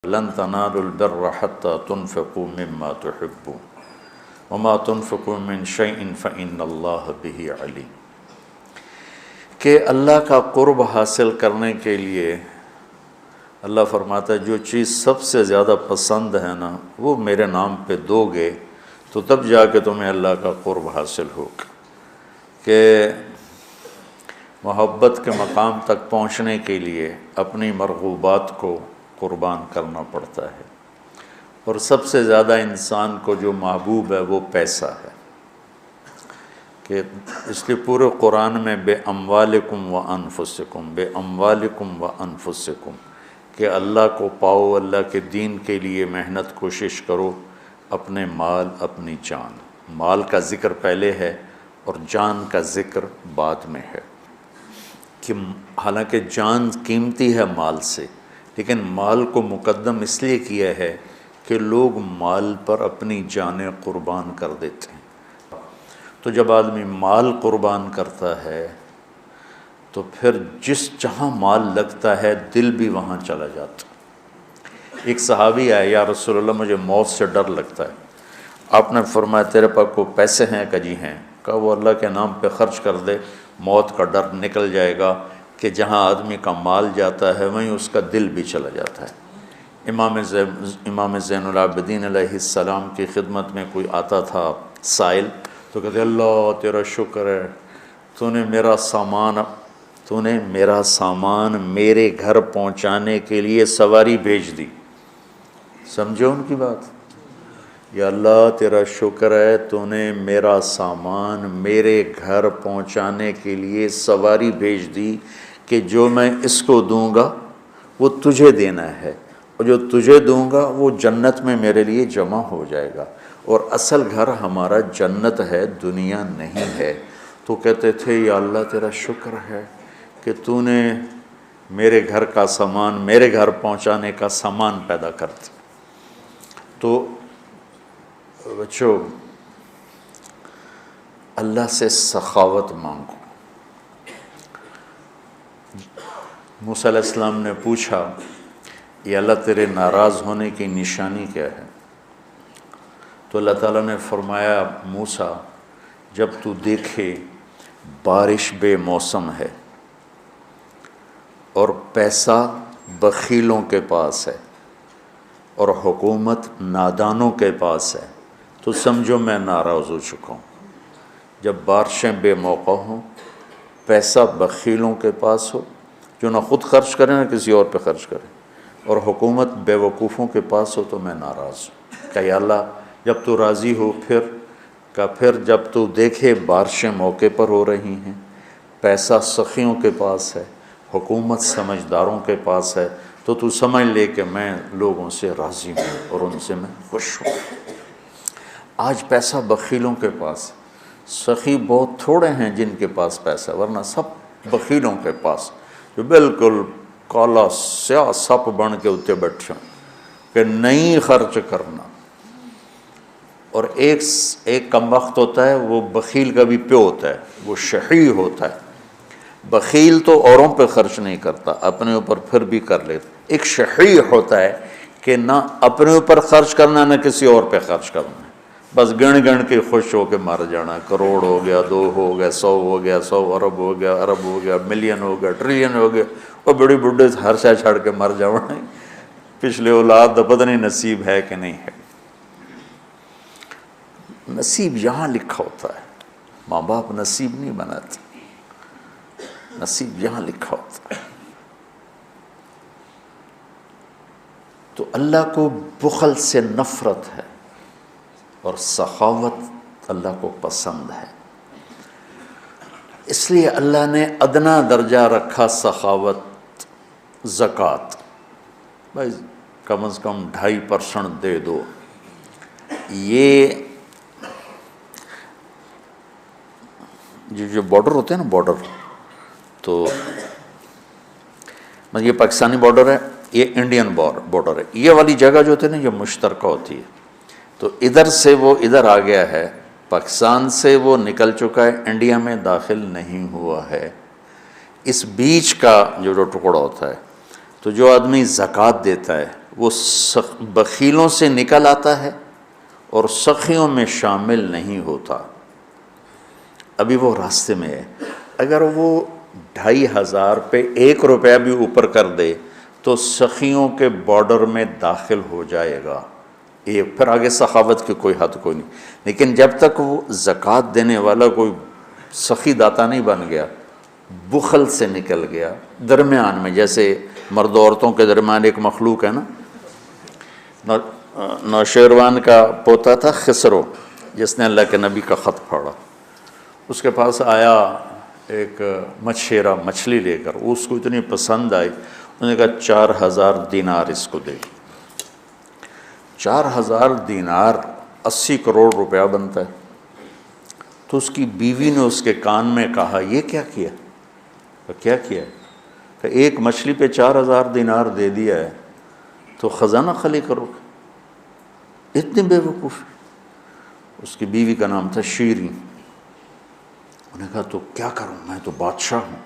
لن تنالوا البر حتى تنفقوا مما تحبون وما تنفقوا من شيء فإن الله به عليم۔ کہ اللہ کا قرب حاصل کرنے کے لیے اللہ فرماتا ہے جو چیز سب سے زیادہ پسند ہے نا وہ میرے نام پہ دو گے تو تب جا کے تمہیں اللہ کا قرب حاصل ہوگا۔ کہ محبت کے مقام تک پہنچنے کے لیے اپنی مرغوبات کو قربان کرنا پڑتا ہے، اور سب سے زیادہ انسان کو جو محبوب ہے وہ پیسہ ہے۔ کہ اس لیے پورے قرآن میں بے اموالکم و انفسکم، بے اموالکم و انفسکم، کہ اللہ کو پاؤ، اللہ کے دین کے لیے محنت کوشش کرو، اپنے مال اپنی جان۔ مال کا ذکر پہلے ہے اور جان کا ذکر بعد میں ہے، کہ حالانکہ جان قیمتی ہے مال سے، لیکن مال کو مقدم اس لیے کیا ہے کہ لوگ مال پر اپنی جانیں قربان کر دیتے ہیں۔ تو جب آدمی مال قربان کرتا ہے تو پھر جہاں مال لگتا ہے دل بھی وہاں چلا جاتا۔ ایک صحابی آیا، یا رسول اللہ مجھے موت سے ڈر لگتا ہے۔ آپ نے فرمایا تیرے پاس کو پیسے ہیں؟ کہ جی ہیں۔ کہا وہ اللہ کے نام پہ خرچ کر دے، موت کا ڈر نکل جائے گا۔ کہ جہاں آدمی کا مال جاتا ہے وہیں اس کا دل بھی چلا جاتا ہے۔ امام زین العابدین علیہ السلام کی خدمت میں کوئی آتا تھا سائل، تو کہتے اللہ تیرا شکر ہے، تو نے میرا سامان میرے گھر پہنچانے کے لیے سواری بھیج دی۔ سمجھو ان کی بات؟ یا اللہ تیرا شکر ہے تو نے میرا سامان میرے گھر پہنچانے کے لیے سواری بھیج دی، کہ جو میں اس کو دوں گا وہ تجھے دینا ہے، اور جو تجھے دوں گا وہ جنت میں میرے لیے جمع ہو جائے گا، اور اصل گھر ہمارا جنت ہے، دنیا نہیں ہے۔ تو کہتے تھے یا اللہ تیرا شکر ہے کہ تو نے میرے گھر کا سامان میرے گھر پہنچانے کا سامان پیدا کر دیا۔ تو بچوں اللہ سے سخاوت مانگو۔ موسیٰ علیہ السلام نے پوچھا یا اللہ تیرے ناراض ہونے کی نشانی کیا ہے؟ تو اللہ تعالیٰ نے فرمایا موسیٰ جب تو دیکھے بارش بے موسم ہے اور پیسہ بخیلوں کے پاس ہے اور حکومت نادانوں کے پاس ہے تو سمجھو میں ناراض ہو چکا ہوں۔ جب بارشیں بے موقع ہوں، پیسہ بخیلوں کے پاس ہو جو نہ خود خرچ کریں نہ کسی اور پہ خرچ کریں، اور حکومت بے وقوفوں کے پاس ہو تو میں ناراض ہوں۔ کہ یا اللہ جب تو راضی ہو پھر جب تو دیکھے بارشیں موقع پر ہو رہی ہیں، پیسہ سخیوں کے پاس ہے، حکومت سمجھداروں کے پاس ہے، تو سمجھ لے کہ میں لوگوں سے راضی ہوں اور ان سے میں خوش ہوں۔ آج پیسہ بخیلوں کے پاس، سخی بہت تھوڑے ہیں جن کے پاس پیسہ، ورنہ سب بخیلوں کے پاس جو بالکل کالا سیاہ سپ بن کے اتنے بیٹھے ہوں کہ نہیں خرچ کرنا۔ اور ایک کم وقت ہوتا ہے وہ بخیل کا بھی پیو ہوتا ہے، وہ شحیح ہوتا ہے۔ بخیل تو اوروں پہ خرچ نہیں کرتا، اپنے اوپر پھر بھی کر لیتا۔ ایک شحیح ہوتا ہے کہ نہ اپنے اوپر خرچ کرنا نہ کسی اور پہ خرچ کرنا، بس گن کے خوش ہو کے مر جانا۔ کروڑ ہو گیا، 2 ہو گیا، 100 ہو گیا، 100 ارب ہو گیا، ارب ہو گیا، ملین ہو گیا، ٹریلین ہو گیا، اور بڑی بڈھے ہر شے چھڑ کے مر جانا۔ پچھلے اولاد تو پتہ نہیں نصیب ہے کہ نہیں ہے۔ نصیب یہاں لکھا ہوتا ہے، ماں باپ نصیب نہیں بناتے، نصیب یہاں لکھا ہوتا ہے۔ تو اللہ کو بخل سے نفرت ہے اور سخاوت اللہ کو پسند ہے، اس لیے اللہ نے ادنا درجہ رکھا سخاوت، زکوٰۃ۔ بھائی کم از کم 2.5% دے دو۔ یہ جو بارڈر ہوتے ہیں نا، بارڈر تو یہ پاکستانی بارڈر ہے، یہ انڈین بارڈر ہے، یہ والی جگہ جو ہوتی ہے نا یہ مشترکہ ہوتی ہے۔ تو ادھر سے وہ ادھر آ گیا ہے، پاکستان سے وہ نکل چکا ہے، انڈیا میں داخل نہیں ہوا ہے۔ اس بیچ کا جو ٹکڑا ہوتا ہے، تو جو آدمی زکوٰۃ دیتا ہے وہ بخیلوں سے نکل آتا ہے اور سخیوں میں شامل نہیں ہوتا۔ ابھی وہ راستے میں ہے، اگر وہ 2500 پہ 1 روپیہ بھی اوپر کر دے تو سخیوں کے بارڈر میں داخل ہو جائے گا۔ یہ پھر آگے سخاوت کی کوئی حد کوئی نہیں، لیکن جب تک وہ زکوٰۃ دینے والا کوئی سخی داتا نہیں بن گیا، بخل سے نکل گیا، درمیان میں، جیسے مرد عورتوں کے درمیان ایک مخلوق ہے نا، نوشیروان کا پوتا تھا خسرو، جس نے اللہ کے نبی کا خط پڑھا، اس کے پاس آیا ایک مچھیرا مچھلی لے کر، اس کو اتنی پسند آئی، انہوں نے کہا 4000 دینار اس کو دے۔ 4000 دینار 80 کروڑ روپیہ بنتا ہے۔ تو اس کی بیوی نے اس کے کان میں کہا، یہ کیا کیا؟ کیا کیا؟ کہ ایک مچھلی پہ 4000 دینار دے دیا ہے تو خزانہ خالی کرو گے؟ اتنی بے وقوف۔ اس کی بیوی کا نام تھا شیریں۔ انہوں نے کہا تو کیا کروں، میں تو بادشاہ ہوں،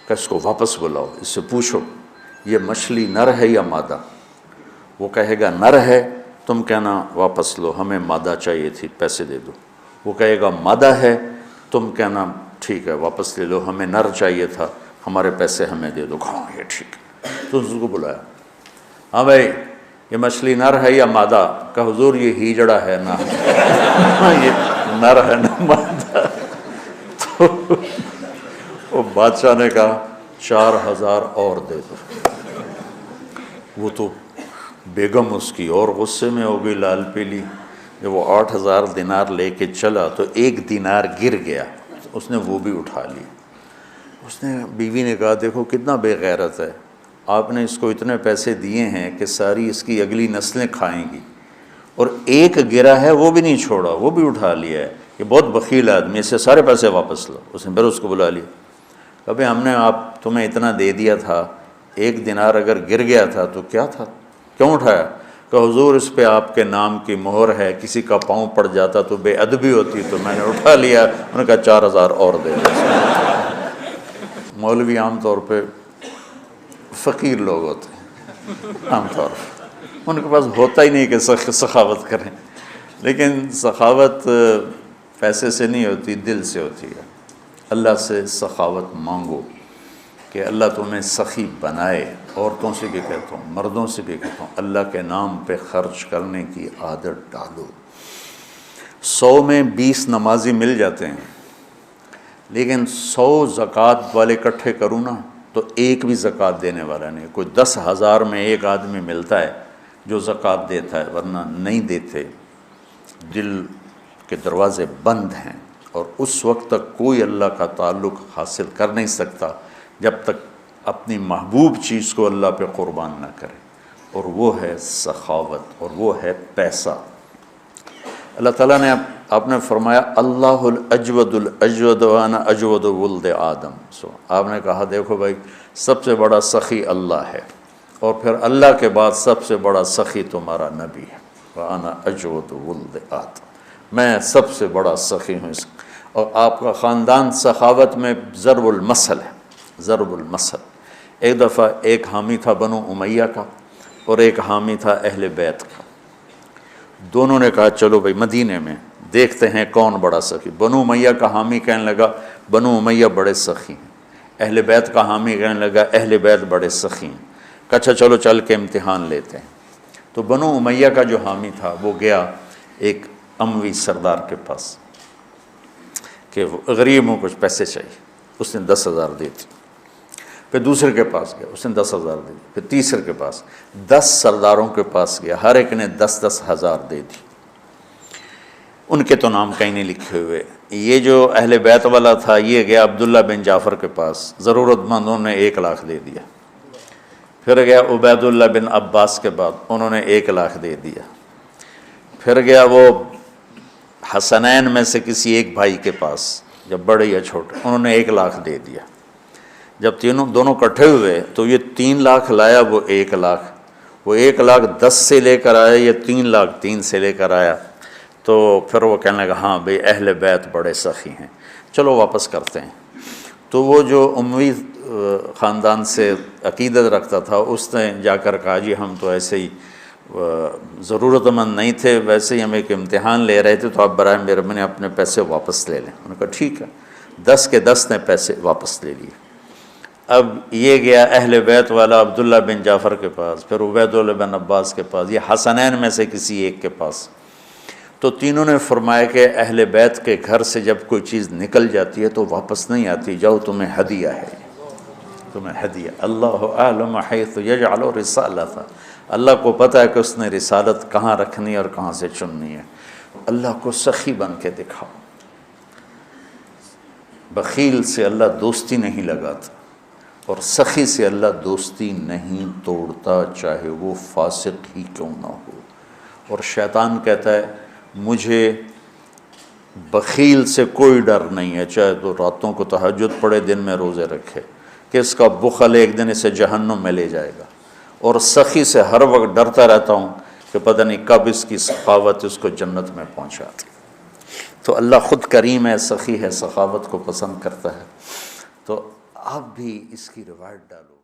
کہ اس کو واپس بلاؤ، اس سے پوچھو یہ مچھلی نر ہے یا مادہ؟ وہ کہے گا نر ہے، تم کہنا واپس لو، ہمیں مادہ چاہیے تھی، پیسے دے دو۔ وہ کہے گا مادہ ہے، تم کہنا ٹھیک ہے واپس لے لو، ہمیں نر چاہیے تھا، ہمارے پیسے ہمیں دے دو۔ ہاں یہ ٹھیک ہے۔ تو اس کو بلایا، ہاں بھائی یہ مچھلی نر ہے یا مادہ؟ کہ حضور یہ ہیجڑا ہے نا، یہ نر ہے نا مادہ؟ تو وہ بادشاہ نے کہا 4000 اور دے دو۔ وہ تو بیگم اس کی اور غصے میں ہو گئی، لال پیلی۔ جب وہ 8000 دینار لے کے چلا تو 1 دینار گر گیا، اس نے وہ بھی اٹھا لی۔ اس نے بیوی نے کہا دیکھو کتنا بے غیرت ہے، آپ نے اس کو اتنے پیسے دیے ہیں کہ ساری اس کی اگلی نسلیں کھائیں گی، اور ایک گرا ہے وہ بھی نہیں چھوڑا، وہ بھی اٹھا لیا ہے، یہ بہت بخیل آدمی، اس سے سارے پیسے واپس لو۔ اس نے پھر اس کو بلا لیا، کبھی ہم نے آپ تمہیں اتنا دے دیا تھا، 1 دینار اگر گر گیا تھا تو کیا تھا، کیوں اٹھایا؟ کہ حضور اس پہ آپ کے نام کی مہر ہے، کسی کا پاؤں پڑ جاتا تو بے ادبی ہوتی، تو میں نے اٹھا لیا۔ انہوں نے کہا 4000 اور دے دو۔ مولوی عام طور پہ فقیر لوگ ہوتے ہیں، عام طور پہ ان کے پاس ہوتا ہی نہیں کہ سخاوت کریں، لیکن سخاوت پیسے سے نہیں ہوتی، دل سے ہوتی ہے۔ اللہ سے سخاوت مانگو کہ اللہ تمہیں سخی بنائے۔ عورتوں سے بھی کہتا ہوں، مردوں سے بھی کہتا ہوں، اللہ کے نام پہ خرچ کرنے کی عادت ڈالو۔ 100 میں 20 نمازی مل جاتے ہیں، لیکن 100 زکوٰۃ والے اکٹھے کروں نا تو ایک بھی زکوٰۃ دینے والا نہیں۔ کوئی 10,000 میں ایک آدمی ملتا ہے جو زکوٰۃ دیتا ہے، ورنہ نہیں دیتے۔ دل کے دروازے بند ہیں، اور اس وقت تک کوئی اللہ کا تعلق حاصل کر نہیں سکتا جب تک اپنی محبوب چیز کو اللہ پہ قربان نہ کرے، اور وہ ہے سخاوت، اور وہ ہے پیسہ۔ اللہ تعالیٰ نے آپ نے فرمایا اللہ الاجود الاجود وانا اجود ولد آدم۔ آپ نے کہا دیکھو بھائی سب سے بڑا سخی اللہ ہے، اور پھر اللہ کے بعد سب سے بڑا سخی تمہارا نبی ہے، وانا اجود ولد آدم، میں سب سے بڑا سخی ہوں۔ اور آپ کا خاندان سخاوت میں ضرب المثل ہے، ضرب المثل۔ ایک دفعہ ایک حامی تھا بنو امیہ کا، اور ایک حامی تھا اہل بیت کا۔ دونوں نے کہا چلو بھائی مدینے میں دیکھتے ہیں کون بڑا سخی۔ بنو امیہ کا حامی کہنے لگا بنو امیہ بڑے سخی ہیں، اہل بیت کا حامی کہنے لگا اہل بیت بڑے سخی ہیں۔ کہ اچھا چلو چل کے امتحان لیتے ہیں۔ تو بنو امیہ کا جو حامی تھا وہ گیا ایک اموی سردار کے پاس کہ غریب ہوں کچھ پیسے چاہیے، اس نے 10,000 دے دی۔ پھر دوسرے کے پاس گیا، اس نے 10,000 دے دی۔ پھر تیسرے کے پاس، 10 سرداروں کے پاس گیا، ہر ایک نے 10,000 دے دی۔ ان کے تو نام کہیں نہیں لکھے ہوئے۔ یہ جو اہل بیت والا تھا یہ گیا عبداللہ بن جعفر کے پاس، ضرورت مندوں نے 1,00,000 دے دیا۔ پھر گیا عبید اللہ بن عباس کے بعد، انہوں نے 1,00,000 دے دیا۔ پھر گیا وہ حسنین میں سے کسی ایک بھائی کے پاس، جب بڑے یا چھوٹے، انہوں نے 1,00,000 دے دیا۔ جب دونوں اکٹھے ہوئے تو یہ 3,00,000 لایا، وہ 1,00,000، وہ 1,00,000 10 سے لے کر آیا، یہ 3,00,000 3 سے لے کر آیا۔ تو پھر وہ کہنے لگا ہاں بھئی اہل بیت بڑے سخی ہیں، چلو واپس کرتے ہیں۔ تو وہ جو اموی خاندان سے عقیدت رکھتا تھا اس نے جا کر کہا جی ہم تو ایسے ہی ضرورت مند نہیں تھے، ویسے ہی ہم ایک امتحان لے رہے تھے، تو آپ برائے مہربانی اپنے پیسے واپس لے لیں۔ انہوں نے کہا ٹھیک ہے، 10 کے 10 نے پیسے واپس لے لیے۔ اب یہ گیا اہل بیت والا عبداللہ بن جعفر کے پاس، پھر عبید اللہ بن عباس کے پاس، یہ حسنین میں سے کسی ایک کے پاس۔ تو تینوں نے فرمایا کہ اہل بیت کے گھر سے جب کوئی چیز نکل جاتی ہے تو واپس نہیں آتی، جاؤ تمہیں ہدیہ ہے، تمہیں ہدیہ۔ اللہ اعلم حیث یجعل رسالتہ، اللہ کو پتہ ہے کہ اس نے رسالت کہاں رکھنی اور کہاں سے چننی ہے۔ اللہ کو سخی بن کے دکھاؤ۔ بخیل سے اللہ دوستی نہیں لگاتا، اور سخی سے اللہ دوستی نہیں توڑتا، چاہے وہ فاسق ہی کیوں نہ ہو۔ اور شیطان کہتا ہے مجھے بخیل سے کوئی ڈر نہیں ہے، چاہے تو راتوں کو تہجد پڑھے، دن میں روزے رکھے، کہ اس کا بخل ایک دن اسے جہنم میں لے جائے گا۔ اور سخی سے ہر وقت ڈرتا رہتا ہوں کہ پتہ نہیں کب اس کی سخاوت اس کو جنت میں پہنچاتی۔ تو اللہ خود کریم ہے، سخی ہے، سخاوت کو پسند کرتا ہے۔ تو آپ بھی اس کی روایت ڈالو۔